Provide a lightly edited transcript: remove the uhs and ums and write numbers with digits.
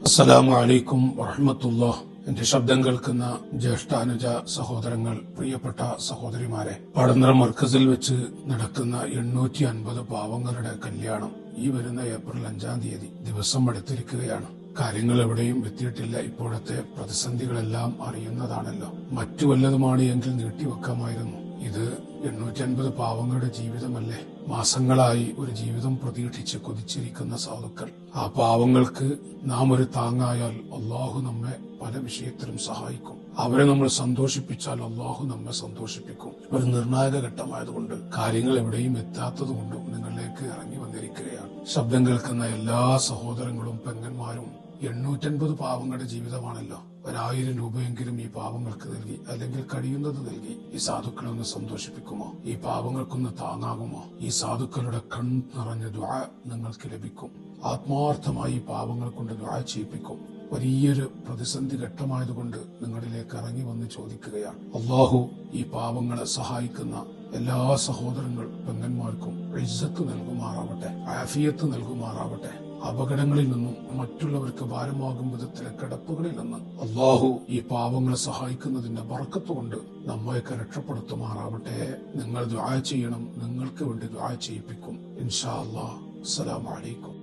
അസ്സലാമു അലൈക്കും വറഹ്മത്തുള്ളാഹി. എന്റെ ശബ്ദം കേൾക്കുന്ന ജ്യേഷ്ഠാനുജ സഹോദരങ്ങൾ, പ്രിയപ്പെട്ട സഹോദരിമാരെ, പടന്നറ മർക്കസിൽ വെച്ച് നടക്കുന്ന 850 പാവങ്ങളുടെ കല്യാണം ഈ വരുന്ന ഏപ്രിൽ 5-ാം തീയതി ദിവസം അടുത്തിരിക്കുകയാണ്. കാര്യങ്ങൾ എവിടെയും എത്തിയിട്ടില്ല. ഇപ്പോഴത്തെ പ്രതിസന്ധികളെല്ലാം അറിയുന്നതാണല്ലോ. മറ്റു വല്ലതുമാണ് എങ്കിൽ നീട്ടിവെക്കാമായിരുന്നു. ഇത് 850 പാവങ്ങളുടെ ജീവിതമല്ലേ? മാസങ്ങളായി ഒരു ജീവിതം പ്രതീക്ഷിച്ച് കൊതിച്ചിരിക്കുന്ന സാധുക്കൾ. ആ പാവങ്ങൾക്ക് നാം ഒരു താങ്ങായാൽ അള്ളാഹു നമ്മെ പല വിഷയത്തിലും സഹായിക്കും. അവരെ നമ്മൾ സന്തോഷിപ്പിച്ചാൽ അള്ളാഹു നമ്മെ സന്തോഷിപ്പിക്കും. ഒരു നിർണായക ഘട്ടമായതുകൊണ്ട്, കാര്യങ്ങൾ എവിടെയും എത്താത്തതുകൊണ്ടും നിങ്ങളിലേക്ക് ഇറങ്ങി വന്നിരിക്കുകയാണ്. ശബ്ദം കേൾക്കുന്ന എല്ലാ സഹോദരങ്ങളും പെങ്ങന്മാരും 850 പാവങ്ങളുടെ ജീവിതമാണല്ലോ. 1000 രൂപയെങ്കിലും ഈ പാവങ്ങൾക്ക് നൽകി, അല്ലെങ്കിൽ കഴിയുന്നത് നൽകി ഈ സാധുക്കളെ ഒന്ന് സന്തോഷിപ്പിക്കുമോ? ഈ പാവങ്ങൾക്കൊന്ന് താങ്ങാകുമോ? ഈ സാധുക്കളുടെ കൺ നിറഞ്ഞ ദുആ നിങ്ങൾക്ക് ലഭിക്കും. ആത്മാർത്ഥമായി പാവങ്ങൾ കൊണ്ട് ദുആ ചെയ്യിപ്പിക്കും. വലിയൊരു പ്രതിസന്ധി ഘട്ടമായതുകൊണ്ട് നിങ്ങളിലേക്ക് ഇറങ്ങി വന്ന് ചോദിക്കുകയാണ്. അള്ളാഹു ഈ പാവങ്ങളെ സഹായിക്കുന്ന എല്ലാ സഹോദരങ്ങൾ പെങ്ങന്മാർക്കും ഇസ്സത്ത് നൽകുമാറാവട്ടെ, ആഫിയത്ത് നൽകുമാറാവട്ടെ. അപകടങ്ങളിൽ നിന്നും മറ്റുള്ളവർക്ക് ഭാരമാകും വിധത്തിലെ കിടപ്പുകളിൽ നിന്ന് അള്ളാഹു ഈ പാവങ്ങളെ സഹായിക്കുന്നതിന്റെ ബർക്കത്ത് കൊണ്ട് നമ്മയൊക്കെ രക്ഷപ്പെടുത്തുമാറാവട്ടെ. നിങ്ങൾ ദുആ ചെയ്യണം. നിങ്ങൾക്ക് വേണ്ടി ദുആ ചെയ്യിപ്പിക്കും ഇൻഷാ അല്ലാഹ്. അസ്സലാമു അലൈക്കും.